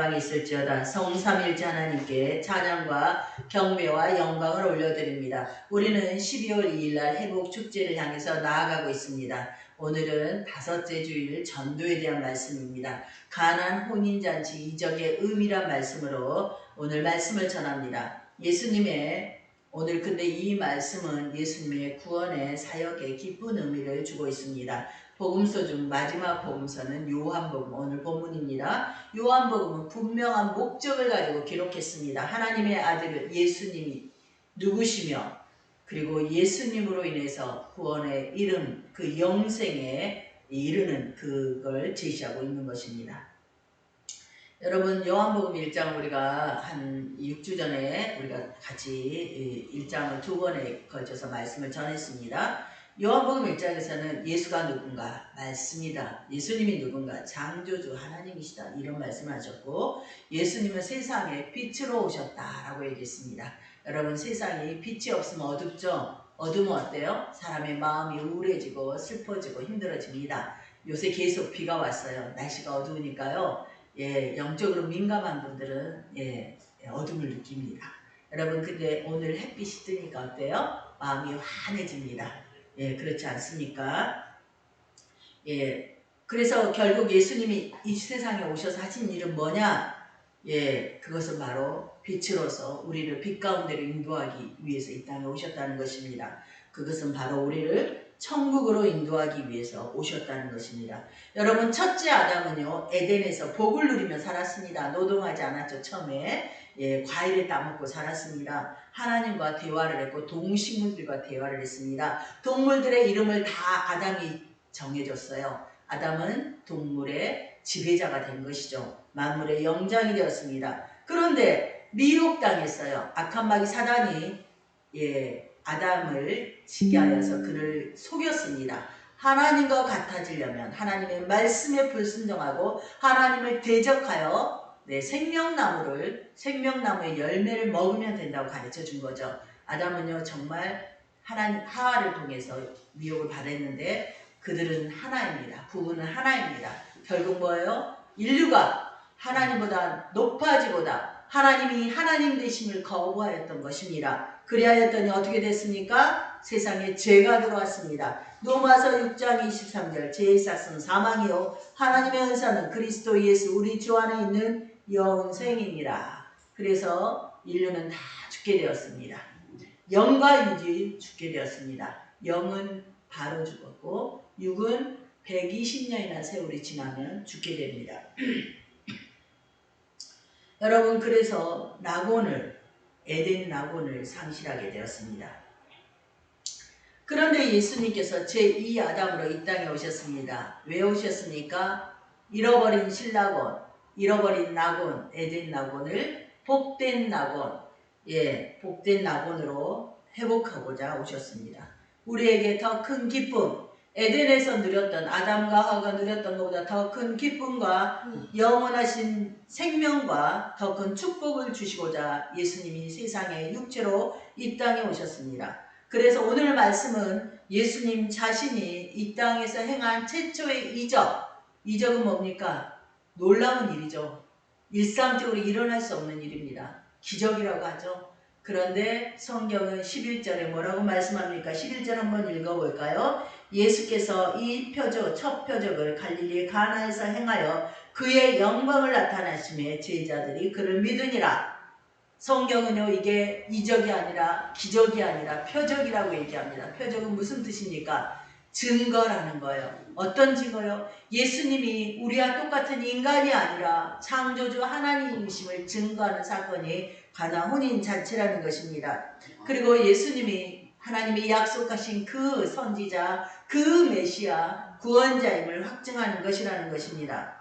영광이 있을지어다. 성삼일째 하나님께 찬양과 경배와 영광을 올려드립니다. 우리는 12월 2일날 회복축제를 향해서 나아가고 있습니다. 오늘은 다섯째 주일 전도에 대한 말씀입니다. 가난 혼인잔치 이적의 의미란 말씀으로 오늘 말씀을 전합니다. 오늘 근데 이 말씀은 예수님의 구원의 사역에 기쁜 의미를 주고 있습니다. 복음서 중 마지막 복음서는 요한복음, 오늘 본문입니다. 요한복음은 분명한 목적을 가지고 기록했습니다. 하나님의 아들 예수님이 누구시며 그리고 예수님으로 인해서 구원의 이름, 그 영생에 이르는 그걸 제시하고 있는 것입니다. 여러분, 요한복음 1장 우리가 한 6주 전에 우리가 같이 1장을 두 번에 걸쳐서 말씀을 전했습니다. 요한복음 1장에서는 예수가 누군가? 말씀이다. 예수님이 누군가? 창조주 하나님이시다. 이런 말씀을 하셨고, 예수님은 세상에 빛으로 오셨다라고 얘기했습니다. 여러분, 세상이 빛이 없으면 어둡죠? 어두면 어때요? 사람의 마음이 우울해지고 슬퍼지고 힘들어집니다. 요새 계속 비가 왔어요. 날씨가 어두우니까요. 영적으로 민감한 분들은 어둠을 느낍니다. 여러분, 근데 오늘 햇빛이 뜨니까 어때요? 마음이 환해집니다. 그렇지 않습니까? 그래서 결국 예수님이 이 세상에 오셔서 하신 일은 뭐냐? 그것은 바로 빛으로서 우리를 빛 가운데로 인도하기 위해서 이 땅에 오셨다는 것입니다. 그것은 바로 우리를 천국으로 인도하기 위해서 오셨다는 것입니다. 여러분, 첫째 아담은요, 에덴에서 복을 누리며 살았습니다. 노동하지 않았죠. 처음에 과일을 따먹고 살았습니다. 하나님과 대화를 했고 동식물들과 대화를 했습니다. 동물들의 이름을 다 아담이 정해줬어요. 아담은 동물의 지배자가 된 것이죠. 만물의 영장이 되었습니다. 그런데 미혹당했어요. 악한 마귀 사단이 아담을 지게 하여서 그를 속였습니다. 하나님과 같아지려면 하나님의 말씀에 불순종하고 하나님을 대적하여 생명나무의 열매를 먹으면 된다고 가르쳐 준 거죠. 아담은요, 정말 하와를 통해서 미혹을 받았는데 그들은 하나입니다. 부부는 하나입니다. 결국 뭐예요? 인류가 하나님보다 높아지보다 하나님이 하나님 되심을 거부하였던 것입니다. 그리하였더니 어떻게 됐습니까? 세상에 죄가 들어왔습니다. 로마서 6장 23절 죄의 삭은 사망이요 하나님의 은사는 그리스도 예수 우리 주 안에 있는 영생이니라. 그래서 인류는 다 죽게 되었습니다. 영과 육이 죽게 되었습니다. 영은 바로 죽었고 육은 120년이나 세월이 지나면 죽게 됩니다. 여러분, 그래서 에덴 낙원을 상실하게 되었습니다. 그런데 예수님께서 제2아담으로 이 땅에 오셨습니다. 왜 오셨습니까? 잃어버린 신낙원, 잃어버린 낙원, 에덴 낙원을 복된 낙원, 복된 낙원으로 회복하고자 오셨습니다. 우리에게 더 큰 기쁨, 에덴에서 누렸던 아담과 하와가 누렸던 것보다 더 큰 기쁨과 영원하신 생명과 더 큰 축복을 주시고자 예수님이 세상에 육체로 이 땅에 오셨습니다. 그래서 오늘 말씀은 예수님 자신이 이 땅에서 행한 최초의 이적은 뭡니까? 놀라운 일이죠. 일상적으로 일어날 수 없는 일입니다. 기적이라고 하죠. 그런데 성경은 11절에 뭐라고 말씀합니까? 11절 한번 읽어볼까요? 예수께서 이 첫 표적을 갈릴리 가나에서 행하여 그의 영광을 나타내심에 제자들이 그를 믿으니라. 성경은요, 이게 이적이 아니라 기적이 아니라 표적이라고 얘기합니다. 표적은 무슨 뜻입니까? 증거라는 거예요. 어떤 증거요? 예수님이 우리와 똑같은 인간이 아니라 창조주 하나님이심을 증거하는 사건이 가나 혼인잔치라는 것입니다. 그리고 예수님이 하나님이 약속하신 그 선지자, 그 메시아, 구원자임을 확증하는 것이라는 것입니다.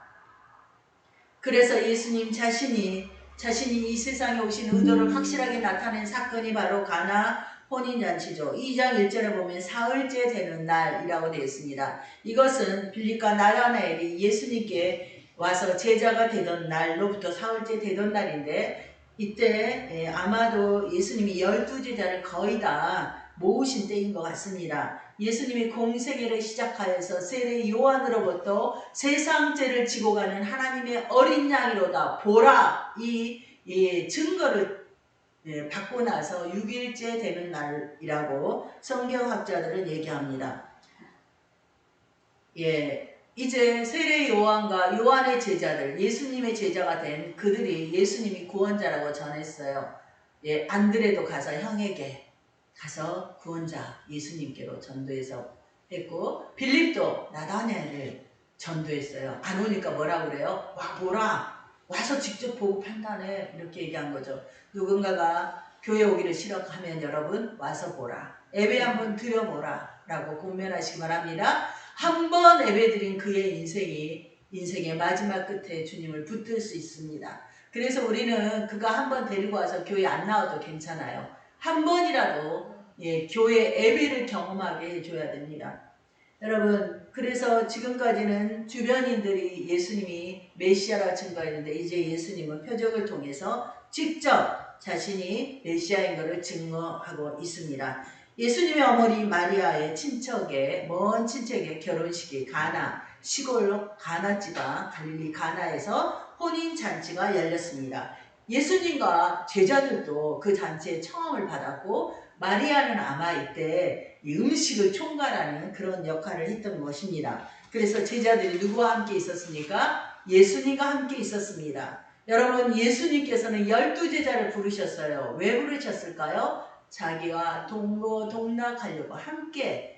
그래서 예수님 자신이 이 세상에 오신 의도를 확실하게 나타낸 사건이 바로 가나 혼인잔치죠. 2장 1절에 보면 사흘째 되는 날이라고 되어 있습니다. 이것은 빌립과 나다나엘이 예수님께 와서 제자가 되던 날로부터 사흘째 되던 날인데 이때 아마도 예수님이 12제자를 거의 다 모으신 때인 것 같습니다. 예수님이 공생애를 시작하여서 세례 요한으로부터 세상죄를 지고 가는 하나님의 어린 양이로다 보라, 이 증거를 받고 나서 6일째 되는 날이라고 성경학자들은 얘기합니다. 이제 세례 요한과 요한의 제자들, 예수님의 제자가 된 그들이 예수님이 구원자라고 전했어요. 안드레도 가서 형에게 가서 구원자 예수님께로 전도해서 했고, 빌립도 나다나엘을 전도했어요. 안 오니까 뭐라 그래요? 와 보라, 와서 직접 보고 판단해, 이렇게 얘기한 거죠. 누군가가 교회 오기를 싫어하면 여러분 와서 보라, 예배 한번 드려보라 라고 권면하시기 바랍니다. 한 번 예배드린 그의 인생의 마지막 끝에 주님을 붙들 수 있습니다. 그래서 우리는 그가 한 번 데리고 와서 교회 안 나와도 괜찮아요. 한 번이라도 교회 예배를 경험하게 해줘야 됩니다. 여러분, 그래서 지금까지는 주변인들이 예수님이 메시아라 증거했는데, 이제 예수님은 표적을 통해서 직접 자신이 메시아인 것을 증거하고 있습니다. 예수님의 어머니 마리아의 친척의, 먼 친척의 결혼식이 가나, 시골 가나 지방 갈릴리 가나에서 혼인잔치가 열렸습니다. 예수님과 제자들도 그 잔치에 청함을 받았고, 마리아는 아마 이때 이 음식을 총괄하는 그런 역할을 했던 것입니다. 그래서 제자들이 누구와 함께 있었습니까? 예수님과 함께 있었습니다. 여러분, 예수님께서는 12제자를 부르셨어요. 왜 부르셨을까요? 자기와 동로동락하려고 함께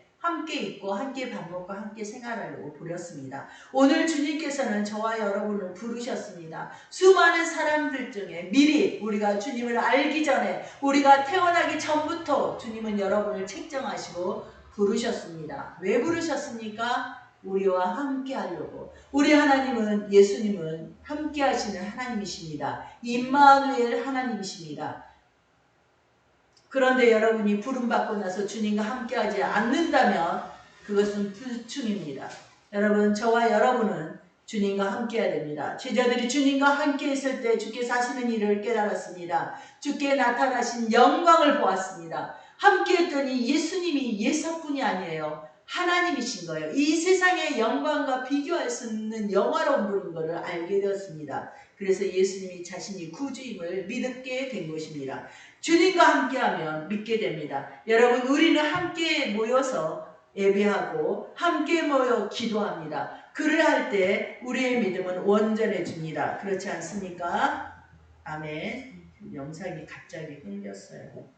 있고 함께 밥 먹고 함께 생활하려고 부렸습니다. 오늘 주님께서는 저와 여러분을 부르셨습니다. 수많은 사람들 중에 미리 우리가 주님을 알기 전에, 우리가 태어나기 전부터 주님은 여러분을 책정하시고 부르셨습니다. 왜 부르셨습니까? 우리와 함께 하려고. 우리 하나님은, 예수님은 함께 하시는 하나님이십니다. 임마누엘 하나님이십니다. 그런데 여러분이 부름받고 나서 주님과 함께하지 않는다면 그것은 불충입니다. 여러분, 저와 여러분은 주님과 함께해야 됩니다. 제자들이 주님과 함께 있을 때 주께서 하시는 일을 깨달았습니다. 주께 나타나신 영광을 보았습니다. 함께 했더니 예수님이 예사뿐이 아니에요. 하나님이신 거예요. 이 세상의 영광과 비교할 수 없는 영화로운 분인 것을 알게 되었습니다. 그래서 예수님이 자신이 구주임을 믿게 된 것입니다. 주님과 함께하면 믿게 됩니다. 여러분, 우리는 함께 모여서 예배하고 함께 모여 기도합니다. 그를 할 때 우리의 믿음은 온전해집니다. 그렇지 않습니까? 아멘. 영상이 갑자기 끊겼어요.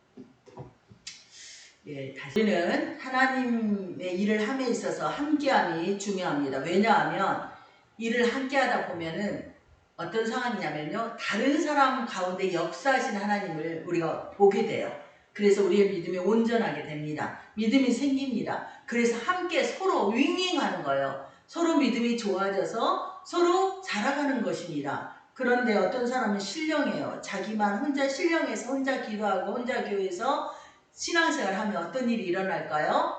우리는 하나님의 일을 함에 있어서 함께함이 중요합니다. 왜냐하면 일을 함께하다 보면은 어떤 상황이냐면요, 다른 사람 가운데 역사하신 하나님을 우리가 보게 돼요. 그래서 우리의 믿음이 온전하게 됩니다. 믿음이 생깁니다. 그래서 함께 서로 윙윙하는 거예요. 서로 믿음이 좋아져서 서로 자라가는 것입니다. 그런데 어떤 사람은 신령해요. 자기만 혼자 신령해서 혼자 기도하고 혼자 교회에서 신앙생활을 하면 어떤 일이 일어날까요?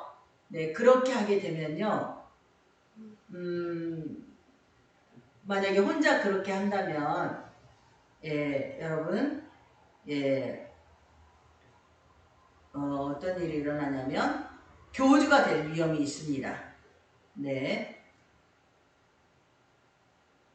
네, 그렇게 하게 되면요, 만약에 혼자 그렇게 한다면, 여러분, 어떤 일이 일어나냐면, 교주가 될 위험이 있습니다. 네.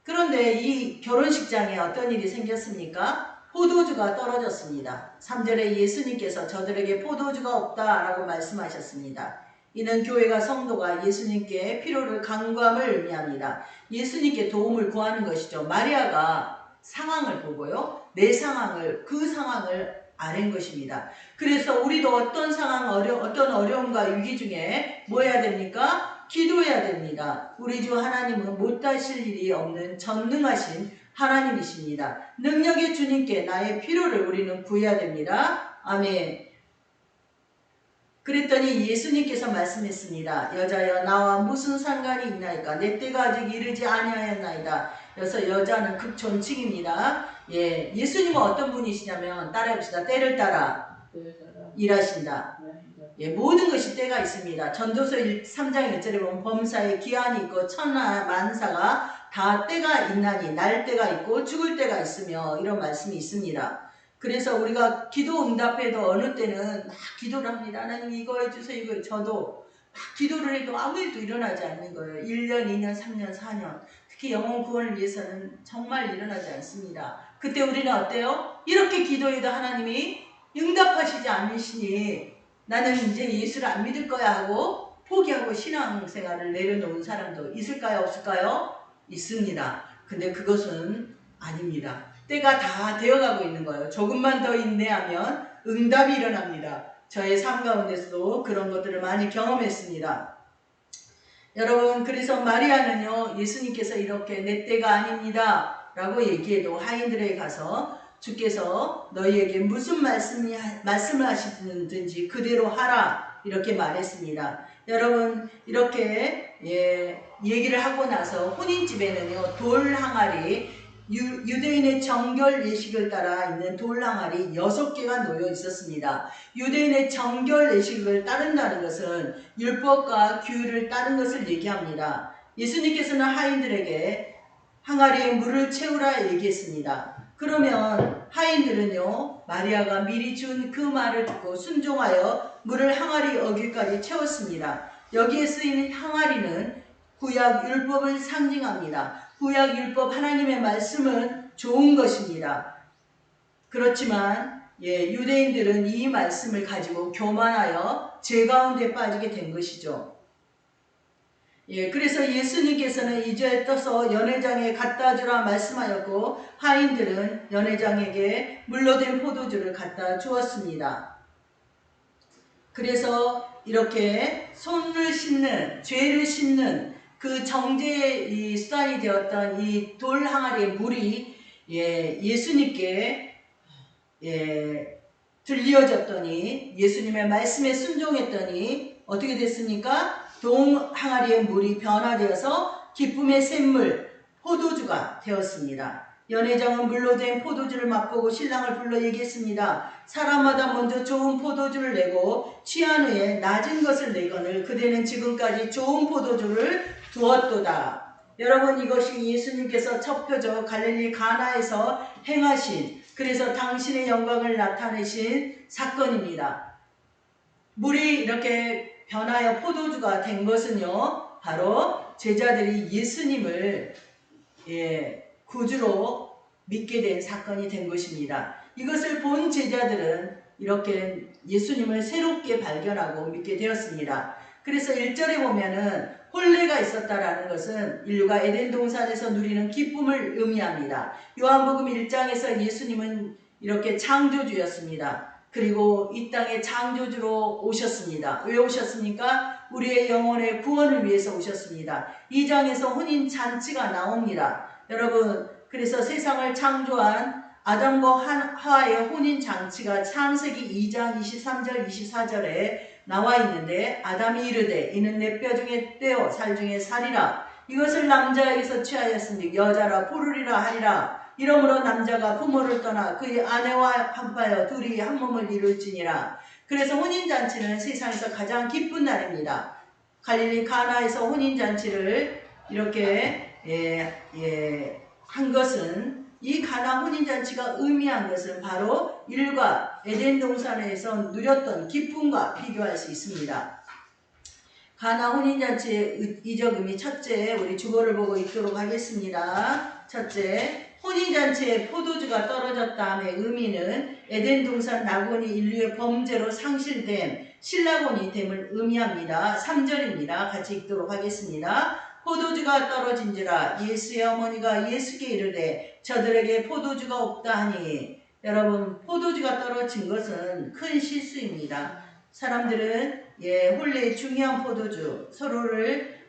그런데 이 결혼식장에 어떤 일이 생겼습니까? 포도주가 떨어졌습니다. 3절에 예수님께서 저들에게 포도주가 없다라고 말씀하셨습니다. 이는 교회가 성도가 예수님께 필요를 간구함을 의미합니다. 예수님께 도움을 구하는 것이죠. 마리아가 상황을 보고요, 내 상황을, 그 상황을 아는 것입니다. 그래서 우리도 어떤 상황, 어떤 어려움과 위기 중에 뭐 해야 됩니까? 기도해야 됩니다. 우리 주 하나님은 못하실 일이 없는 전능하신 하나님이십니다. 능력의 주님께 나의 필요를 우리는 구해야 됩니다. 아멘. 그랬더니 예수님께서 말씀했습니다. 여자여, 나와 무슨 상관이 있나이까? 내 때가 아직 이르지 아니하였나이다. 그래서 여자는 극존칭입니다. 예수님은 어떤 분이시냐면, 따라해봅시다. 때를 따라 일하신다. 모든 것이 때가 있습니다. 전도서 3장 1절에 보면 범사에 기한이 있고 천하 만사가 다 때가 있나니 날 때가 있고 죽을 때가 있으며, 이런 말씀이 있습니다. 그래서 우리가 기도 응답해도 어느 때는 막 기도를 합니다. 하나님 이거 해주세요. 이거 저도 막 기도를 해도 아무 일도 일어나지 않는 거예요. 1년, 2년, 3년, 4년. 특히 영혼 구원을 위해서는 정말 일어나지 않습니다. 그때 우리는 어때요? 이렇게 기도해도 하나님이 응답하시지 않으시니 나는 이제 예수를 안 믿을 거야 하고 포기하고 신앙생활을 내려놓은 사람도 있을까요? 없을까요? 있습니다. 근데 그것은 아닙니다. 때가 다 되어가고 있는 거예요. 조금만 더 인내하면 응답이 일어납니다. 저의 삶 가운데서도 그런 것들을 많이 경험했습니다. 여러분, 그래서 마리아는요, 예수님께서 이렇게 내 때가 아닙니다 라고 얘기해도 하인들에게 가서 주께서 너희에게 무슨 말씀을 하시든지 그대로 하라 이렇게 말했습니다. 여러분, 이렇게 얘기를 하고 나서 혼인집에는요, 돌 항아리, 유대인의 정결 예식을 따라 있는 돌 항아리 6개가 놓여 있었습니다. 유대인의 정결 예식을 따른다는 것은 율법과 규율을 따른 것을 얘기합니다. 예수님께서는 하인들에게 항아리에 물을 채우라 얘기했습니다. 그러면 하인들은요, 마리아가 미리 준 그 말을 듣고 순종하여 물을 항아리 어귀까지 채웠습니다. 여기에 쓰이는 항아리는 구약 율법을 상징합니다. 구약 율법 하나님의 말씀은 좋은 것입니다. 그렇지만 유대인들은 이 말씀을 가지고 교만하여 죄 가운데 빠지게 된 것이죠. 그래서 예수님께서는 이제 떠서 연회장에 갖다 주라 말씀하였고 하인들은 연회장에게 물로 된 포도주를 갖다 주었습니다. 그래서 이렇게 손을 씻는, 죄를 씻는 그 정죄의 이 수단이 되었던 이 돌 항아리의 물이 예수님께 들려졌더니 예수님의 말씀에 순종했더니 어떻게 됐습니까? 동 항아리의 물이 변화되어서 기쁨의 샘물 포도주가 되었습니다. 연회장은 물로 된 포도주를 맛보고 신랑을 불러 얘기했습니다. 사람마다 먼저 좋은 포도주를 내고 취한 후에 낮은 것을 내거늘 그대는 지금까지 좋은 포도주를 두었도다. 여러분, 이것이 예수님께서 첫 표적 갈릴리 가나에서 행하신, 그래서 당신의 영광을 나타내신 사건입니다. 물이 이렇게 변하여 포도주가 된 것은요, 바로 제자들이 예수님을 구주로 믿게 된 사건이 된 것입니다. 이것을 본 제자들은 이렇게 예수님을 새롭게 발견하고 믿게 되었습니다. 그래서 1절에 보면은 혼례가 있었다라는 것은 인류가 에덴 동산에서 누리는 기쁨을 의미합니다. 요한복음 1장에서 예수님은 이렇게 창조주였습니다. 그리고 이 땅에 창조주로 오셨습니다. 왜 오셨습니까? 우리의 영혼의 구원을 위해서 오셨습니다. 2장에서 혼인잔치가 나옵니다. 여러분, 그래서 세상을 창조한 아담과 하와의 혼인잔치가 창세기 2장 23절 24절에 나와 있는데 아담이 이르되 이는 내 뼈 중에 떼어 살 중에 살이라 이것을 남자에게서 취하였으니 여자라 부르리라 하리라. 이러므로 남자가 부모를 떠나 그의 아내와 합하여 둘이 한 몸을 이룰지니라. 그래서 혼인잔치는 세상에서 가장 기쁜 날입니다. 갈릴리 가나에서 혼인잔치를 이렇게 한 것은, 이 가나 혼인잔치가 의미한 것은 바로 일과 에덴 동산에서 누렸던 기쁨과 비교할 수 있습니다. 가나 혼인잔치의 이적 의미, 첫째, 우리 주보를 보고 읽도록 하겠습니다. 첫째, 혼인잔치에 포도주가 떨어졌다함의 의미는 에덴 동산 낙원이 인류의 범죄로 상실됨, 신락원이 됨을 의미합니다. 3절입니다. 같이 읽도록 하겠습니다. 포도주가 떨어진지라 예수의 어머니가 예수께 이르되 저들에게 포도주가 없다 하니. 여러분, 포도주가 떨어진 것은 큰 실수입니다. 사람들은 혼례의 중요한 포도주, 서로를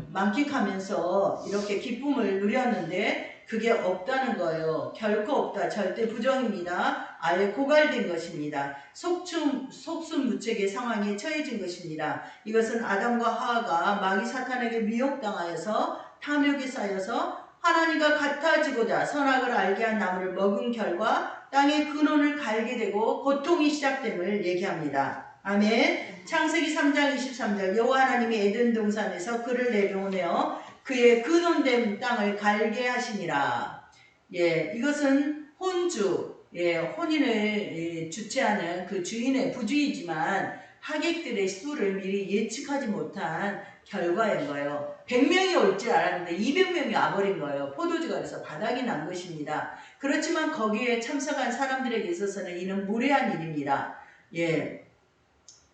만끽하면서 이렇게 기쁨을 누렸는데 그게 없다는 거예요. 결코 없다. 절대 부정입니다. 아예 고갈된 것입니다. 속수무책의 상황에 처해진 것입니다. 이것은 아담과 하와가 마귀 사탄에게 미혹당하여서 탐욕이 쌓여서 하나님과 같아지고자 선악을 알게 한 나무를 먹은 결과 땅의 근원을 갈게 되고 고통이 시작됨을 얘기합니다. 아멘. 창세기 3장 23절 여호와 하나님이 에덴 동산에서 그를 내려오며 그의 근원된 땅을 갈게 하시니라. 이것은 혼주, 혼인을 주최하는 그 주인의 부주의지만 하객들의 수를 미리 예측하지 못한 결과인 거예요. 100명이 올 줄 알았는데 200명이 와버린 거예요. 포도주가 그래서 바닥이 난 것입니다. 그렇지만 거기에 참석한 사람들에게 있어서는 이는 무례한 일입니다.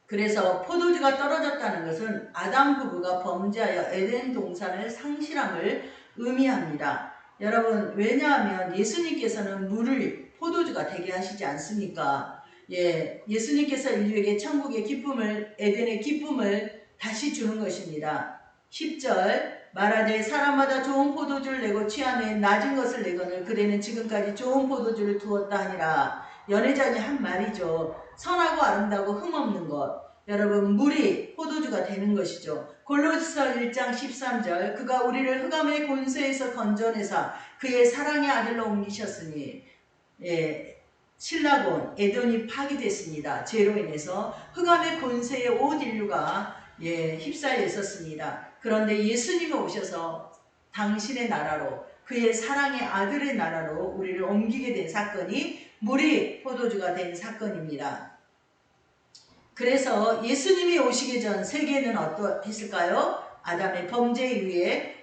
그래서 포도주가 떨어졌다는 것은 아담 부부가 범죄하여 에덴 동산을 상실함을 의미합니다. 여러분, 왜냐하면 예수님께서는 물을 포도주가 되게 하시지 않습니까? 예수님께서 인류에게 천국의 기쁨을, 에덴의 기쁨을 다시 주는 것입니다. 10절 말하되 사람마다 좋은 포도주를 내고 취하에 낮은 것을 내거늘 그대는 지금까지 좋은 포도주를 두었다 하니라. 연회장이 한 말이죠. 선하고 아름다고 흠없는 것. 여러분, 물이 포도주가 되는 것이죠. 골로새서 1장 13절 그가 우리를 흑암의 권세에서 건져내사 그의 사랑의 아들로 옮기셨으니 신라곤 에덴이 파괴됐습니다. 죄로 인해서 흑암의 권세에 온 인류가 휩싸여 있었습니다. 그런데 예수님이 오셔서 당신의 나라로 그의 사랑의 아들의 나라로 우리를 옮기게 된 사건이 물이 포도주가 된 사건입니다. 그래서 예수님이 오시기 전 세계는 어떠했을까요? 아담의 범죄에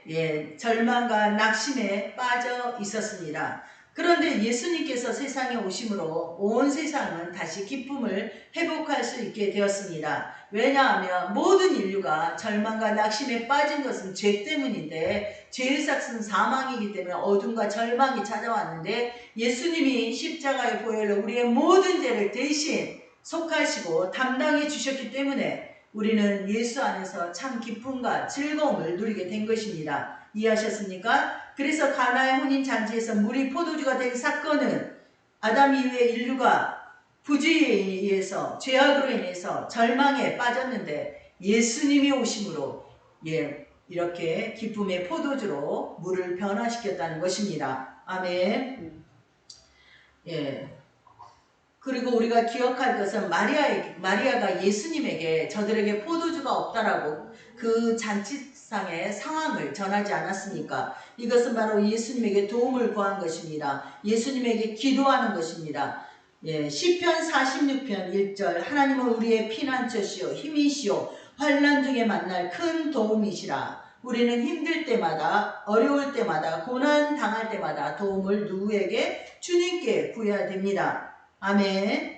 의해 절망과 낙심에 빠져 있었습니다. 그런데 예수님께서 세상에 오심으로 온 세상은 다시 기쁨을 회복할 수 있게 되었습니다. 왜냐하면 모든 인류가 절망과 낙심에 빠진 것은 죄 때문인데 죄의 삭은 사망이기 때문에 어둠과 절망이 찾아왔는데 예수님이 십자가의 보혈로 우리의 모든 죄를 대신 속하시고 담당해 주셨기 때문에 우리는 예수 안에서 참 기쁨과 즐거움을 누리게 된 것입니다. 이해하셨습니까? 그래서 가나의 혼인잔치에서 물이 포도주가 된 사건은 아담 이후에 인류가 부주의에 의해서 죄악으로 인해서 절망에 빠졌는데 예수님이 오심으로 이렇게 기쁨의 포도주로 물을 변화시켰다는 것입니다. 아멘. 그리고 우리가 기억할 것은 마리아가 예수님에게 저들에게 포도주가 없다라고 그 잔치상의 상황을 전하지 않았습니까? 이것은 바로 예수님에게 도움을 구한 것입니다. 예수님에게 기도하는 것입니다. 시편 46편 1절 하나님은 우리의 피난처시오 힘이시오 환난 중에 만날 큰 도움이시라. 우리는 힘들 때마다 어려울 때마다 고난 당할 때마다 도움을 누구에게? 주님께 구해야 됩니다. 아멘.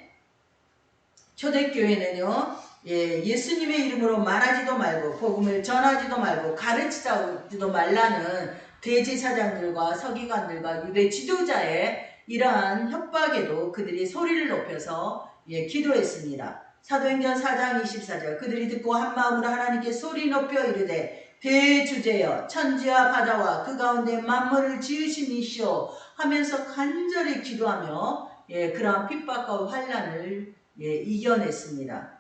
초대교회는요 예수님의 이름으로 말하지도 말고 복음을 전하지도 말고 가르치지도 말라는 대제사장들과 서기관들과 유대 지도자의 이러한 협박에도 그들이 소리를 높여서 기도했습니다. 사도행전 4장 24절 그들이 듣고 한마음으로 하나님께 소리 높여 이르되 대주제여 천지와 바다와 그 가운데 만물을 지으신 이시오 하면서 간절히 기도하며 그러한 핍박과 환난을 이겨냈습니다.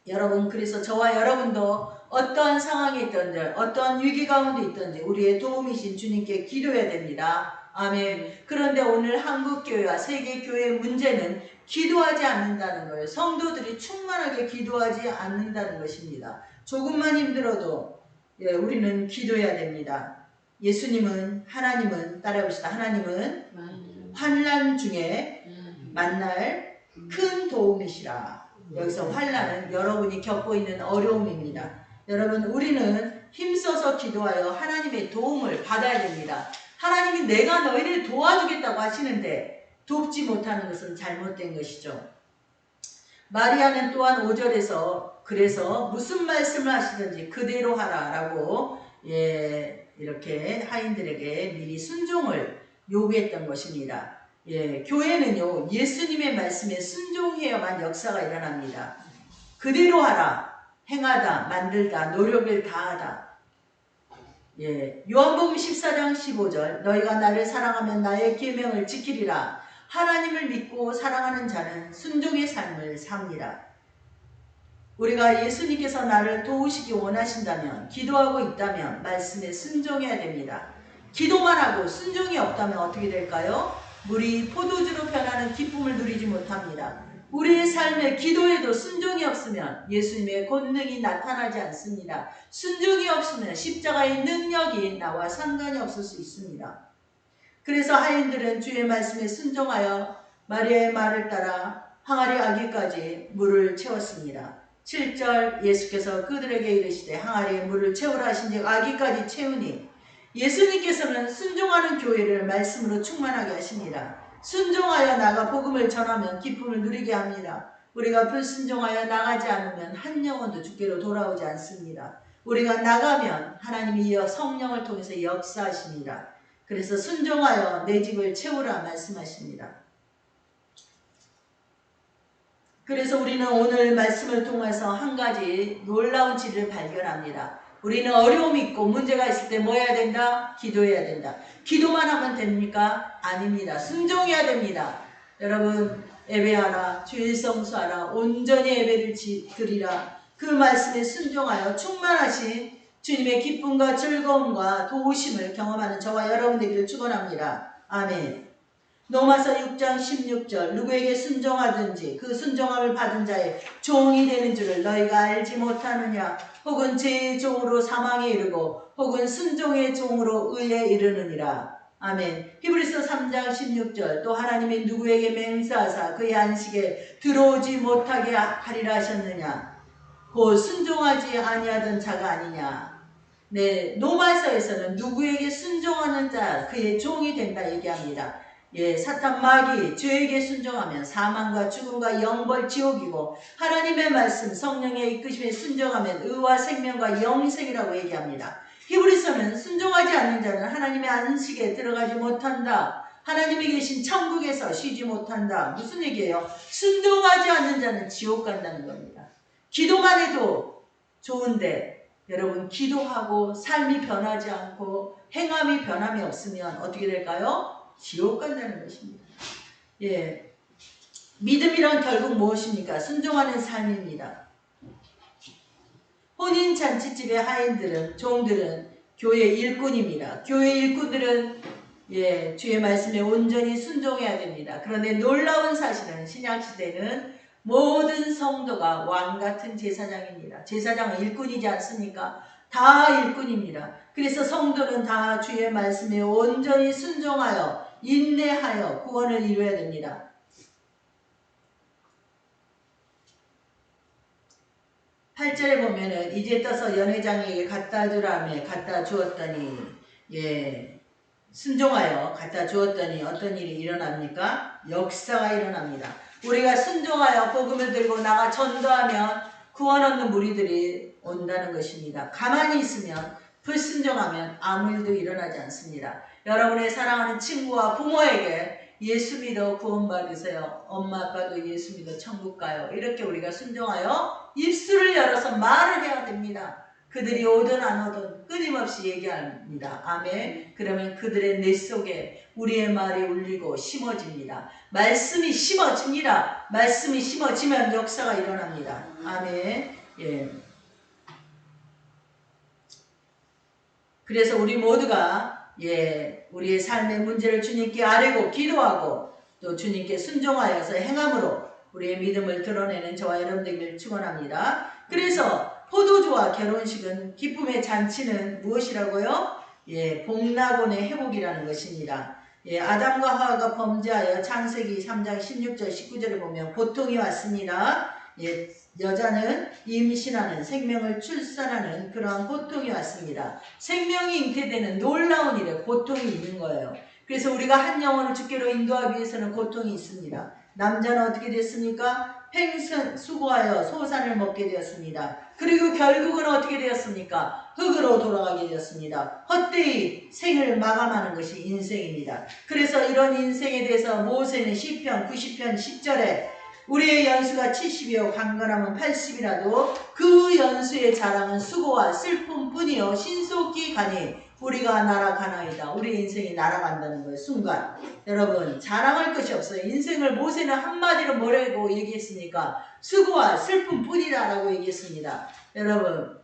여러분, 그래서 저와 여러분도 어떠한 상황에 있든지 어떠한 위기 가운데 있든지 우리의 도움이신 주님께 기도해야 됩니다. 아멘. 그런데 오늘 한국교회와 세계교회의 문제는 기도하지 않는다는 거예요. 성도들이 충만하게 기도하지 않는다는 것입니다. 조금만 힘들어도 우리는 기도해야 됩니다. 예수님은 하나님은 따라해봅시다. 하나님은 환난 중에 만날 큰 도움이시라. 여기서 환난은 여러분이 겪고 있는 어려움입니다. 여러분, 우리는 힘써서 기도하여 하나님의 도움을 받아야 됩니다. 하나님이 내가 너희를 도와주겠다고 하시는데 돕지 못하는 것은 잘못된 것이죠. 마리아는 또한 5절에서 그래서 무슨 말씀을 하시든지 그대로 하라 라고 이렇게 하인들에게 미리 순종을 요구했던 것입니다. 교회는요 예수님의 말씀에 순종해야만 역사가 일어납니다. 그대로 하라, 행하다, 만들다, 노력을 다하다. 요한복음 14장 15절 너희가 나를 사랑하면 나의 계명을 지키리라. 하나님을 믿고 사랑하는 자는 순종의 삶을 삽니다. 우리가 예수님께서 나를 도우시기 원하신다면, 기도하고 있다면 말씀에 순종해야 됩니다. 기도만 하고 순종이 없다면 어떻게 될까요? 물이 포도주로 변하는 기쁨을 누리지 못합니다. 우리의 삶에 기도에도 순종이 없으면 예수님의 권능이 나타나지 않습니다. 순종이 없으면 십자가의 능력이 나와 상관이 없을 수 있습니다. 그래서 하인들은 주의 말씀에 순종하여 마리아의 말을 따라 항아리 아기까지 물을 채웠습니다. 7절 예수께서 그들에게 이르시되 항아리에 물을 채우라 하신즉 아기까지 채우니 예수님께서는 순종하는 교회를 말씀으로 충만하게 하십니다. 순종하여 나가 복음을 전하면 기쁨을 누리게 합니다. 우리가 불순종하여 나가지 않으면 한 영혼도 주께로 돌아오지 않습니다. 우리가 나가면 하나님이 이어 성령을 통해서 역사하십니다. 그래서 순종하여 내 집을 채우라 말씀하십니다. 그래서 우리는 오늘 말씀을 통해서 한 가지 놀라운 진리를 발견합니다. 우리는 어려움이 있고 문제가 있을 때 뭐 해야 된다? 기도해야 된다. 기도만 하면 됩니까? 아닙니다. 순종해야 됩니다. 여러분 예배하라, 주일성수하라, 온전히 예배를 드리라. 그 말씀에 순종하여 충만하신 주님의 기쁨과 즐거움과 도우심을 경험하는 저와 여러분 되기를 축원합니다. 아멘. 로마서 6장 16절 누구에게 순종하든지 그 순종함을 받은 자의 종이 되는 줄을 너희가 알지 못하느냐. 혹은 죄의 종으로 사망에 이르고 혹은 순종의 종으로 의에 이르느니라. 아멘. 히브리서 3장 16절 또 하나님이 누구에게 맹세하사 그의 안식에 들어오지 못하게 하리라 하셨느냐. 곧 순종하지 아니하던 자가 아니냐. 네, 로마서에서는 누구에게 순종하는 자 그의 종이 된다 얘기합니다. 예, 사탄 마귀 죄에게 순종하면 사망과 죽음과 영벌 지옥이고 하나님의 말씀 성령의 이끄심에 순종하면 의와 생명과 영생이라고 얘기합니다. 히브리서는 순종하지 않는 자는 하나님의 안식에 들어가지 못한다. 하나님이 계신 천국에서 쉬지 못한다. 무슨 얘기예요? 순종하지 않는 자는 지옥 간다는 겁니다. 기도만 해도 좋은데 여러분 기도하고 삶이 변하지 않고 행함이 변함이 없으면 어떻게 될까요? 지옥 간다는 것입니다. 예, 믿음이란 결국 무엇입니까? 순종하는 삶입니다. 혼인잔치집의 하인들은 종들은 교회 일꾼입니다. 교회 일꾼들은 예, 주의 말씀에 온전히 순종해야 됩니다. 그런데 놀라운 사실은 신약시대는 모든 성도가 왕같은 제사장입니다. 제사장은 일꾼이지 않습니까? 다 일꾼입니다. 그래서 성도는 다 주의 말씀에 온전히 순종하여 인내하여 구원을 이루어야 됩니다. 팔절에 보면은 이제 떠서 연회장에게 갖다 주라며 갖다 주었더니 예, 순종하여 갖다 주었더니 어떤 일이 일어납니까? 역사가 일어납니다. 우리가 순종하여 복음을 들고 나가 전도하면 구원 얻는 무리들이 온다는 것입니다. 가만히 있으면 불순종하면 아무 일도 일어나지 않습니다. 여러분의 사랑하는 친구와 부모에게 예수 믿어 구원 받으세요. 엄마 아빠도 예수 믿어 천국 가요. 이렇게 우리가 순종하여 입술을 열어서 말을 해야 됩니다. 그들이 오든 안 오든 끊임없이 얘기합니다. 아멘. 그러면 그들의 뇌 속에 우리의 말이 울리고 심어집니다. 말씀이 심어집니다. 말씀이 심어지면 역사가 일어납니다. 아멘. 예. 그래서 우리 모두가 예, 우리의 삶의 문제를 주님께 아뢰고 기도하고 또 주님께 순종하여서 행함으로 우리의 믿음을 드러내는 저와 여러분들을 축원합니다. 그래서 포도주와 결혼식은 기쁨의 잔치는 무엇이라고요? 예, 복락원의 회복이라는 것입니다. 예, 아담과 하와가 범죄하여 창세기 3장 16절 19절에 보면 고통이 왔습니다. 예, 여자는 임신하는 생명을 출산하는 그러한 고통이 왔습니다. 생명이 잉태되는 놀라운 일에 고통이 있는 거예요. 그래서 우리가 한 영혼을 주께로 인도하기 위해서는 고통이 있습니다. 남자는 어떻게 됐습니까? 평생 수고하여 소산을 먹게 되었습니다. 그리고 결국은 어떻게 되었습니까? 흙으로 돌아가게 되었습니다. 헛되이 생을 마감하는 것이 인생입니다. 그래서 이런 인생에 대해서 모세는 시편 90편 10절에 우리의 연수가 70이요 강건하면 80이라도 그 연수의 자랑은 수고와 슬픔뿐이요 신속히 가니 우리가 날아가나이다. 우리 인생이 날아간다는 거예요. 순간. 여러분 자랑할 것이 없어요. 인생을 모세는 한마디로 뭐라고 얘기했습니까? 수고와 슬픔뿐이다 라고 얘기했습니다. 여러분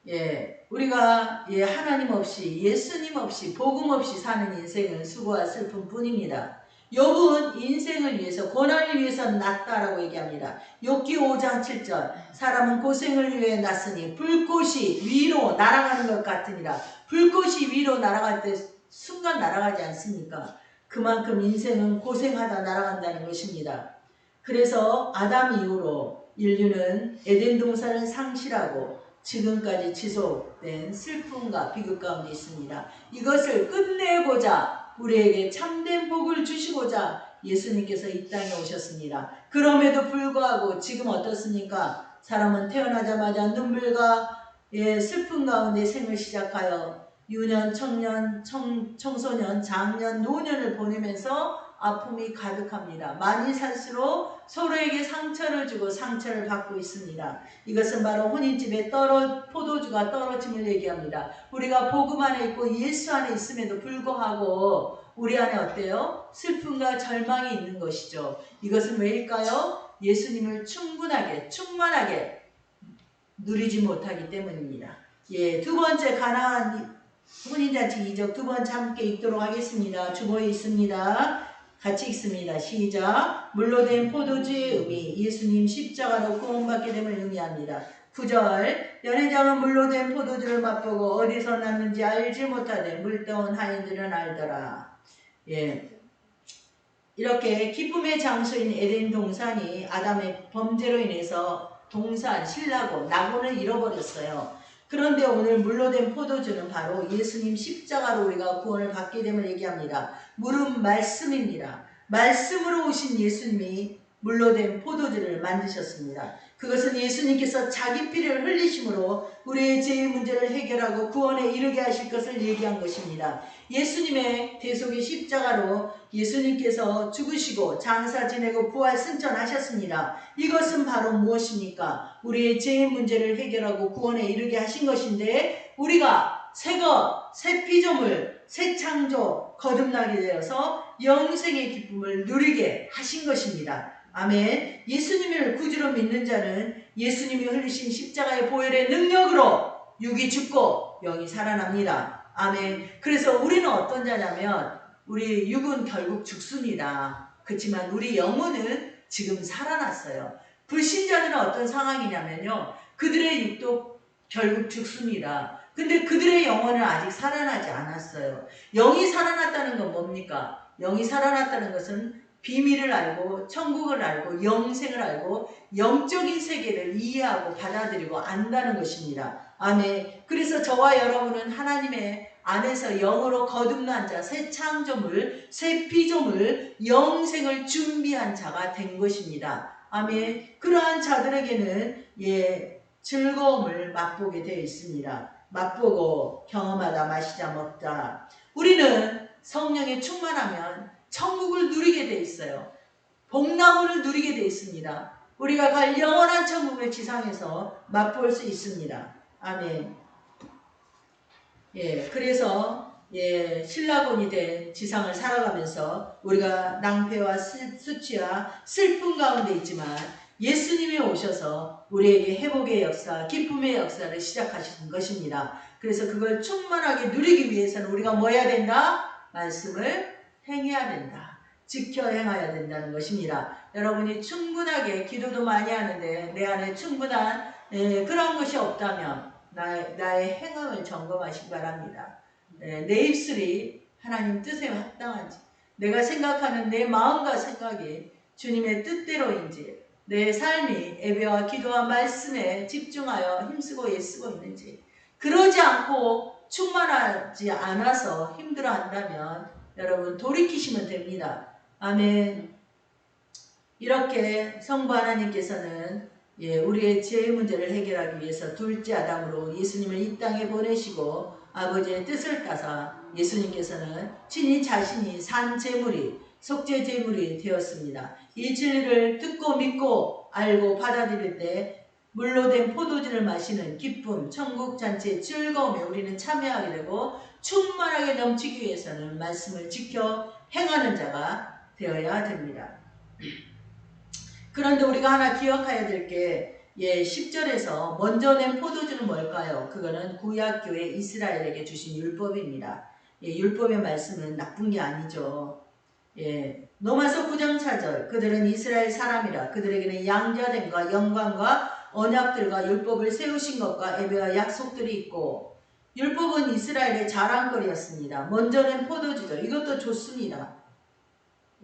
예, 우리가 예, 하나님 없이 예수님 없이 복음 없이 사는 인생은 수고와 슬픔뿐입니다. 욥은 인생을 위해서 고난을 위해서 났다라고 얘기합니다. 욥기 5장 7절 사람은 고생을 위해 났으니 불꽃이 위로 날아가는 것 같으니라. 불꽃이 위로 날아갈 때 순간 날아가지 않습니까? 그만큼 인생은 고생하다 날아간다는 것입니다. 그래서 아담 이후로 인류는 에덴 동산을 상실하고 지금까지 지속된 슬픔과 비극 가운데 있습니다. 이것을 끝내고자 우리에게 참된 복을 주시고자 예수님께서 이 땅에 오셨습니다. 그럼에도 불구하고 지금 어떻습니까? 사람은 태어나자마자 눈물과 슬픔 가운데 생을 시작하여 유년, 청년, 청소년, 장년, 노년을 보내면서 아픔이 가득합니다. 많이 살수록 서로에게 상처를 주고 상처를 받고 있습니다. 이것은 바로 혼인집에 포도주가 떨어짐을 얘기합니다. 우리가 복음 안에 있고 예수 안에 있음에도 불구하고 우리 안에 어때요? 슬픔과 절망이 있는 것이죠. 이것은 왜일까요? 예수님을 충만하게 누리지 못하기 때문입니다. 두 번째 가나안 혼인잔치 이적 두 번째 함께 읽도록 하겠습니다. 주보에 있습니다. 같이 읽습니다. 시작. 물로 된 포도주의 의미 예수님 십자가로 구원받게 됨을 의미합니다. 9절 연회장은 물로 된 포도주를 맛보고 어디서 났는지 알지 못하되 물떠온 하인들은 알더라. 이렇게 기쁨의 장소인 에덴 동산이 아담의 범죄로 인해서 신라고 낙원을 잃어버렸어요. 그런데 오늘 물로 된 포도주는 바로 예수님 십자가로 우리가 구원을 받게 됨을 얘기합니다. 물은 말씀입니다. 말씀으로 오신 예수님이 물로 된 포도주를 만드셨습니다. 그것은 예수님께서 자기 피를 흘리심으로 우리의 죄의 문제를 해결하고 구원에 이르게 하실 것을 얘기한 것입니다. 예수님의 대속의 십자가로 예수님께서 죽으시고 장사 지내고 부활 승천하셨습니다. 이것은 바로 무엇입니까? 우리의 죄의 문제를 해결하고 구원에 이르게 하신 것인데 우리가 새 피조물, 새 창조 거듭나게 되어서 영생의 기쁨을 누리게 하신 것입니다. 아멘. 예수님을 구주로 믿는 자는 예수님이 흘리신 십자가의 보혈의 능력으로 육이 죽고 영이 살아납니다. 아멘. 그래서 우리는 어떤 자냐면 우리 육은 결국 죽습니다. 그렇지만 우리 영혼은 지금 살아났어요. 불신자들은 어떤 상황이냐면요. 그들의 육도 결국 죽습니다. 근데 그들의 영혼은 아직 살아나지 않았어요. 영이 살아났다는 건 뭡니까? 영이 살아났다는 것은 비밀을 알고 천국을 알고 영생을 알고 영적인 세계를 이해하고 받아들이고 안다는 것입니다. 아멘. 그래서 저와 여러분은 하나님의 안에서 영으로 거듭난 자, 새 창조물, 새 피조물, 영생을 준비한 자가 된 것입니다. 아멘. 그러한 자들에게는 즐거움을 맛보게 되어 있습니다. 맛보고 경험하다 마시자 먹자. 우리는 성령에 충만하면 천국을 누리게 돼 있어요. 복나무를 누리게 돼 있습니다. 우리가 갈 영원한 천국을 지상에서 맛볼 수 있습니다. 아멘. 그래서 신라곤이 된 지상을 살아가면서 우리가 낭패와 수치와 슬픔 가운데 있지만 예수님이 오셔서 우리에게 회복의 역사, 기쁨의 역사를 시작하신 것입니다. 그래서 그걸 충만하게 누리기 위해서는 우리가 뭐 해야 된다? 말씀을 행해야 된다. 지켜 행해야 된다는 것입니다. 여러분이 충분하게 기도도 많이 하는데 내 안에 충분한 그런 것이 없다면 나의 행함을 점검하시기 바랍니다. 내 입술이 하나님 뜻에 합당한지, 내가 생각하는 내 마음과 생각이 주님의 뜻대로인지, 내 삶이 예배와 기도와 말씀에 집중하여 힘쓰고 애쓰고 있는지, 그러지 않고 충만하지 않아서 힘들어한다면 여러분 돌이키시면 됩니다. 아멘. 이렇게 성부 하나님께서는 우리의 죄의 문제를 해결하기 위해서 둘째 아담으로 예수님을 이 땅에 보내시고 아버지의 뜻을 따사 예수님께서는 친히 자신이 산 제물이 속죄 제물이 되었습니다. 이 진리를 듣고 믿고 알고 받아들일 때 물로 된 포도주를 마시는 기쁨, 천국 잔치의 즐거움에 우리는 참여하게 되고 충만하게 넘치기 위해서는 말씀을 지켜 행하는 자가 되어야 됩니다. 그런데 우리가 하나 기억해야 될 게 10절에서 먼저 낸 포도주는 뭘까요? 그거는 구약교회 이스라엘에게 주신 율법입니다. 율법의 말씀은 나쁜 게 아니죠. 로마서 9장 4절 그들은 이스라엘 사람이라 그들에게는 양자됨과 영광과 언약들과 율법을 세우신 것과 예배와 약속들이 있고 율법은 이스라엘의 자랑거리였습니다. 먼저 낸 포도주죠. 이것도 좋습니다.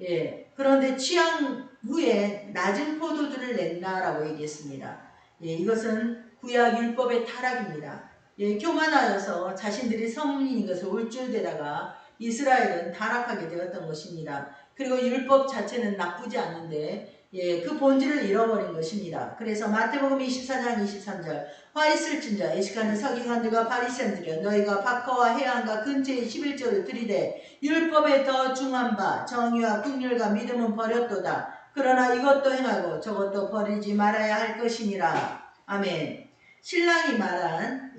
예, 그런데 취한 후에 낮은 포도주를 냈나라고 얘기했습니다. 예, 이것은 구약 율법의 타락입니다. 예, 교만하여서 자신들이 성민인 것을 울줄대다가 이스라엘은 타락하게 되었던 것입니다. 그리고 율법 자체는 나쁘지 않은데 예, 그 본질을 잃어버린 것입니다. 그래서 마태복음 24장 23절 화 있을진저 애식하는 서기관들과 바리새인들이여 너희가 박허와 해안과 근처의 11조를 들이되 율법에 더 중한 바 정의와 긍휼과 믿음은 버렸도다. 그러나 이것도 행하고 저것도 버리지 말아야 할 것이니라. 아멘. 신랑이 말한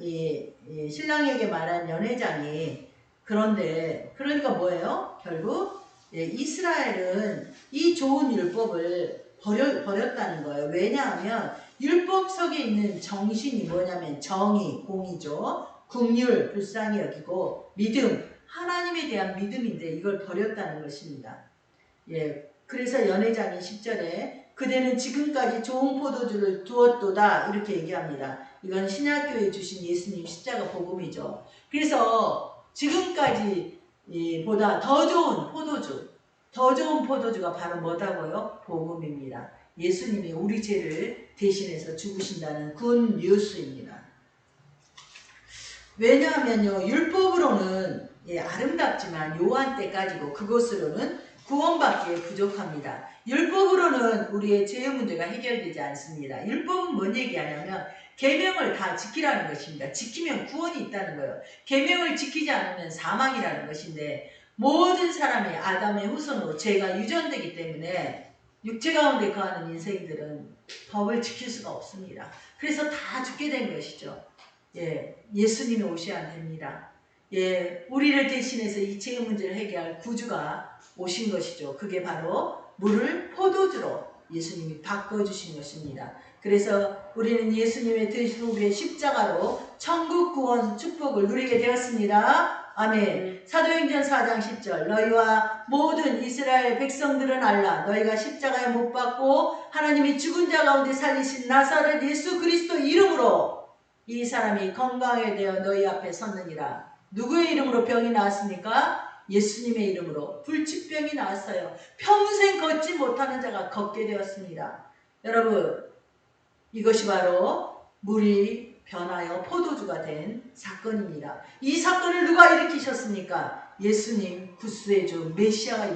신랑에게 말한 연회장이 그런데 그러니까 뭐예요? 결국 이스라엘은 이 좋은 율법을 버렸다는 거예요. 왜냐하면 율법석에 있는 정신이 뭐냐면 정의, 공의죠. 긍휼, 불쌍히 여기고 믿음, 하나님에 대한 믿음인데 이걸 버렸다는 것입니다. 예, 그래서 연회장이 10절에 그대는 지금까지 좋은 포도주를 두었도다 이렇게 얘기합니다. 이건 신약교회 주신 예수님 십자가 복음이죠. 그래서 지금까지 보다 더 좋은 포도주가 바로 뭐다고요? 복음입니다. 예수님이 우리 죄를 대신해서 죽으신다는 굿 뉴스입니다. 왜냐하면요, 율법으로는 아름답지만 요한 때까지고 그것으로는 구원받기에 부족합니다. 율법으로는 우리의 죄의 문제가 해결되지 않습니다. 율법은 뭔 얘기하냐면 계명을 다 지키라는 것입니다. 지키면 구원이 있다는 거예요. 계명을 지키지 않으면 사망이라는 것인데 모든 사람이 아담의 후손으로 죄가 유전되기 때문에 육체 가운데 거하는 인생들은 법을 지킬 수가 없습니다. 그래서 다 죽게 된 것이죠. 예, 예수님이 오셔야 됩니다. 예, 우리를 대신해서 이 죄의 문제를 해결할 구주가 오신 것이죠. 그게 바로 물을 포도주로 예수님이 바꿔주신 것입니다. 그래서 우리는 예수님의 대속의 십자가로 천국 구원 축복을 누리게 되었습니다. 아멘. 사도행전 4장 10절 너희와 모든 이스라엘 백성들은 알라 너희가 십자가에 못 박고 하나님이 죽은 자 가운데 살리신 나사렛 예수 그리스도 이름으로 이 사람이 건강하게 되어 너희 앞에 섰느니라. 누구의 이름으로 병이 나왔습니까? 예수님의 이름으로 불치병이 나왔어요. 평생 걷지 못하는 자가 걷게 되었습니다. 여러분, 이것이 바로 물이 변하여 포도주가 된 사건입니다. 이 사건을 누가 일으키셨습니까? 예수님 구수의 주 메시아가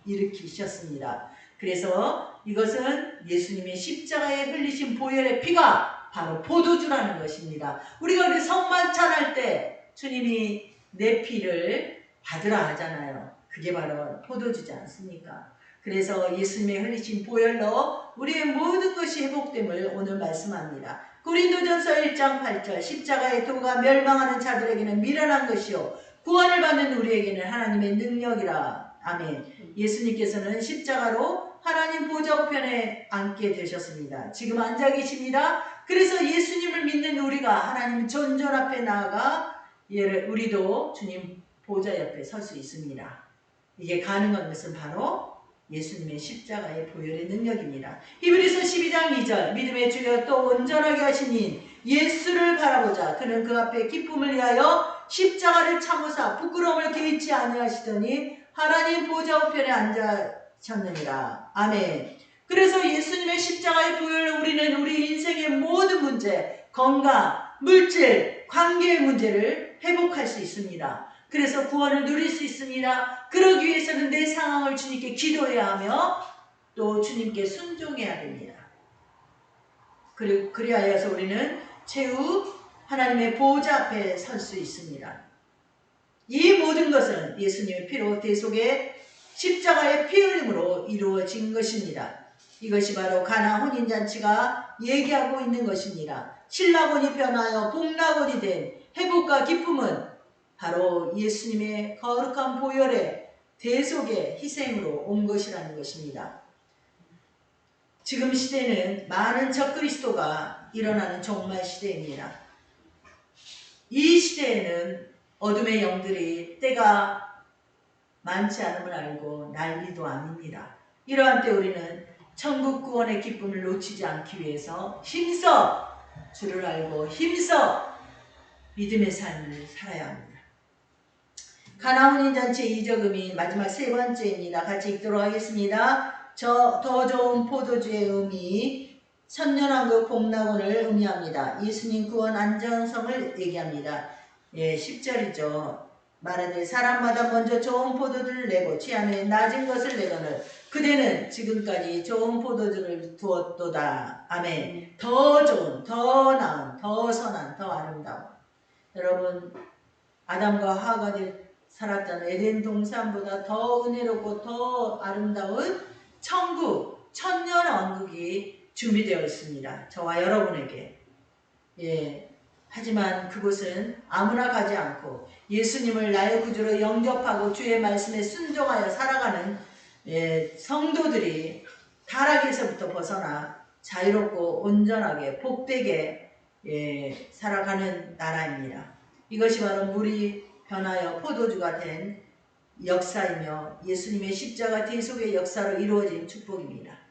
일으키셨습니다. 그래서 이것은 예수님의 십자가에 흘리신 보혈의 피가 바로 포도주라는 것입니다. 우리가 우리 성만찬할 때 주님이 내 피를 받으라 하잖아요. 그게 바로 포도주지 않습니까? 그래서 예수님의 흘리신 보혈로 우리의 모든 것이 회복됨을 오늘 말씀합니다. 고린도전서 1장 8절 십자가의 도가 멸망하는 자들에게는 미련한 것이요 구원을 받는 우리에게는 하나님의 능력이라. 아멘. 예수님께서는 십자가로 하나님 보좌 우편에 앉게 되셨습니다. 지금 앉아 계십니다. 그래서 예수님을 믿는 우리가 하나님 전전 앞에 나아가 우리도 주님 보좌 옆에 설 수 있습니다. 이게 가능한 것은 바로 예수님의 십자가의 보혈의 능력입니다. 히브리서 12장 2절 믿음의 주여 또 온전하게 하신 인 예수를 바라보자. 그는 그 앞에 기쁨을 위하여 십자가를 참으사 부끄러움을 개의치 아니하시더니 하나님 보좌 우편에 앉으셨느니라. 아멘. 그래서 예수님의 십자가의 보혈로 우리는 우리 인생의 모든 문제, 건강, 물질, 관계의 문제를 회복할 수 있습니다. 그래서 구원을 누릴 수 있습니다. 그러기 위해서는 내 상황을 주님께 기도해야 하며 또 주님께 순종해야 됩니다. 그리고 그리하여서 우리는 최후 하나님의 보좌 앞에 설 수 있습니다. 이 모든 것은 예수님의 피로 대속의 십자가의 피 흘림으로 이루어진 것입니다. 이것이 바로 가나 혼인잔치가 얘기하고 있는 것입니다. 신라곤이 변하여 복라곤이 된 회복과 기쁨은 바로 예수님의 거룩한 보혈의 대속의 희생으로 온 것이라는 것입니다. 지금 시대는 많은 적그리스도가 일어나는 종말 시대입니다. 이 시대에는 어둠의 영들이 때가 많지 않음을 알고 난리도 아닙니다. 이러한 때 우리는 천국 구원의 기쁨을 놓치지 않기 위해서 힘써 주를 알고 힘써 믿음의 삶을 살아야 합니다. 가나운인 잔치 이적음이 마지막 세 번째입니다. 같이 읽도록 하겠습니다. 더 좋은 포도주의 의미 천년왕국 복락원을 의미합니다. 예수님 구원 안전성을 얘기합니다. 예, 10절이죠. 말하되 사람마다 먼저 좋은 포도주를 내고 취한 후에 낮은 것을 내거늘 그대는 지금까지 좋은 포도주를 두었도다. 아멘. 더 좋은, 더 나은, 더 선한, 더 아름다운. 여러분, 아담과 하와가 살았던 에덴 동산보다 더 은혜롭고 더 아름다운 천국, 천년 왕국이 준비되어 있습니다. 저와 여러분에게. 예. 하지만 그곳은 아무나 가지 않고 예수님을 나의 구주로 영접하고 주의 말씀에 순종하여 살아가는 성도들이 타락에서부터 벗어나 자유롭고 온전하게 복되게 살아가는 나라입니다. 이것이 바로 물이 변하여 포도주가 된 역사이며 예수님의 십자가 대속의 역사로 이루어진 축복입니다.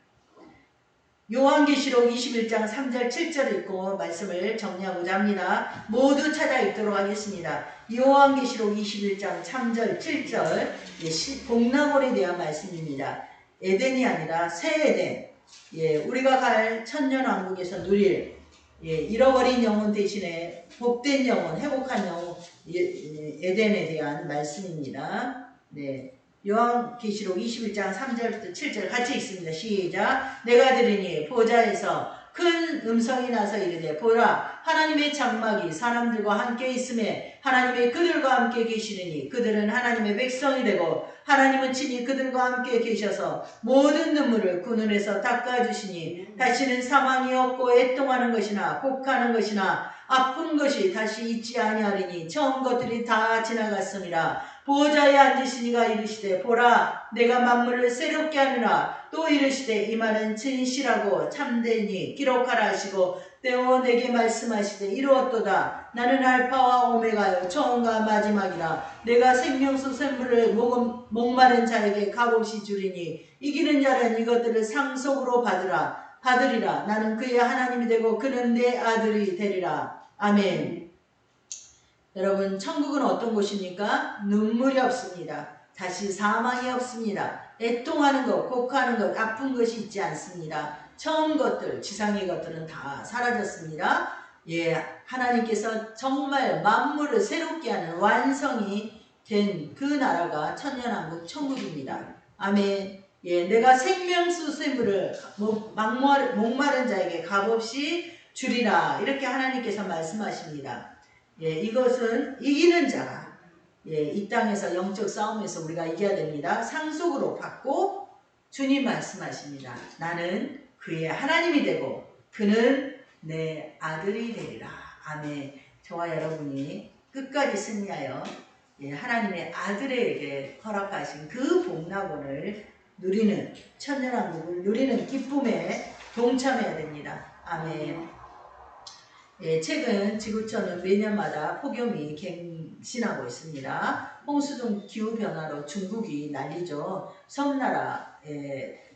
요한계시록 21장 3절 7절을 읽고 말씀을 정리하고자 합니다. 모두 찾아 읽도록 하겠습니다. 요한계시록 21장 3절 7절 복락원에 대한 말씀입니다. 에덴이 아니라 새 에덴, 우리가 갈 천년왕국에서 누릴 잃어버린 영혼 대신에 복된 영혼, 회복한 영혼 에덴에 대한 말씀입니다. 네. 요한계시록 21장 3절부터 7절 같이 읽습니다. 시작. 내가 들으니 보좌에서 큰 음성이 나서 이르되 보라 하나님의 장막이 사람들과 함께 있음에 하나님이 그들과 함께 계시느니 그들은 하나님의 백성이 되고 하나님은 친히 그들과 함께 계셔서 모든 눈물을 그 눈에서 닦아주시니 다시는 사망이 없고 애통하는 것이나 곡하는 것이나 아픈 것이 다시 있지 아니하리니 처음 것들이 다 지나갔음이라. 보호자에 앉으시니가 이르시되 보라 내가 만물을 새롭게 하느라 또 이르시되 이 말은 진실하고 참되니 기록하라 하시고 떼어 내게 말씀하시되 이루었도다. 나는 알파와 오메가요 처음과 마지막이라. 내가 생명수 샘물을 목마른 자에게 값없이 주리니 이기는 자는 이것들을 상속으로 받으리라. 나는 그의 하나님이 되고 그는 내 아들이 되리라. 아멘. 여러분 천국은 어떤 곳입니까? 눈물이 없습니다. 다시 사망이 없습니다. 애통하는 것, 곡하는 것, 아픈 것이 있지 않습니다. 처음 것들, 지상의 것들은 다 사라졌습니다. 하나님께서 정말 만물을 새롭게 하는 완성이 된 그 나라가 천년왕국 천국입니다. 아멘. 내가 생명수 샘물을 목마른 자에게 값없이 주리라. 이렇게 하나님께서 말씀하십니다. 이것은 이기는 자가 이 땅에서 영적 싸움에서 우리가 이겨야 됩니다. 상속으로 받고 주님 말씀하십니다. 나는 그의 하나님이 되고 그는 내 아들이 되리라. 아멘. 저와 여러분이 끝까지 승리하여 하나님의 아들에게 허락하신 그 복락원을 누리는 천년왕국을 누리는 기쁨에 동참해야 됩니다. 아멘. 최근 지구촌은 매년마다 폭염이 갱신하고 있습니다. 홍수 등 기후변화로 중국이 난리죠. 섬나라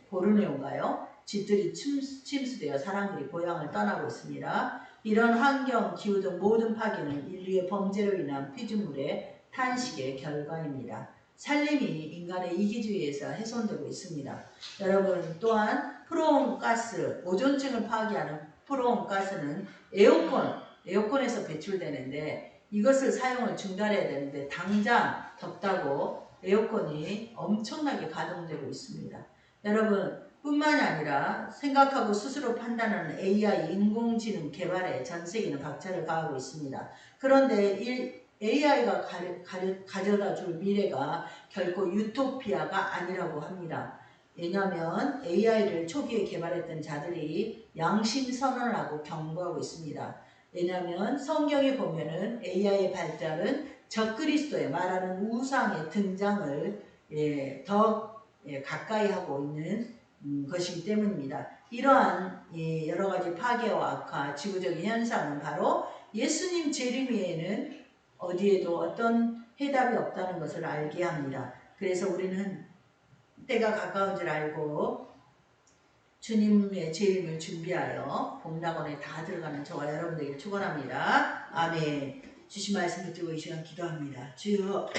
보르네오인가요? 집들이 침수되어 사람들이 고향을 떠나고 있습니다. 이런 환경, 기후 등 모든 파괴는 인류의 범죄로 인한 피조물의 탄식의 결과입니다. 산림이 인간의 이기주의에서 훼손되고 있습니다. 여러분 또한 프로온가스, 오존층을 파괴하는 프로온가스는 에어컨에서 배출되는데 이것을 사용을 중단해야 되는데 당장 덥다고 에어컨이 엄청나게 가동되고 있습니다. 여러분 뿐만이 아니라 생각하고 스스로 판단하는 AI 인공지능 개발에 전 세계는 박차를 가하고 있습니다. 그런데 AI가 가져다 줄 미래가 결코 유토피아가 아니라고 합니다. 왜냐하면 AI를 초기에 개발했던 자들이 양심 선언을 하고 경고하고 있습니다. 왜냐하면 성경에 보면은 AI의 발달은 적그리스도의 말하는 우상의 등장을 더 가까이 하고 있는 것이기 때문입니다. 이러한 여러 가지 파괴와 악화, 지구적인 현상은 바로 예수님 재림 외에는 어디에도 어떤 해답이 없다는 것을 알게 합니다. 그래서 우리는 때가 가까운 줄 알고 주님의 재림을 준비하여 복락원에 다 들어가는 저와 여러분들에게 축원합니다. 아멘. 주신 말씀 붙들고 이 시간 기도합니다. 주여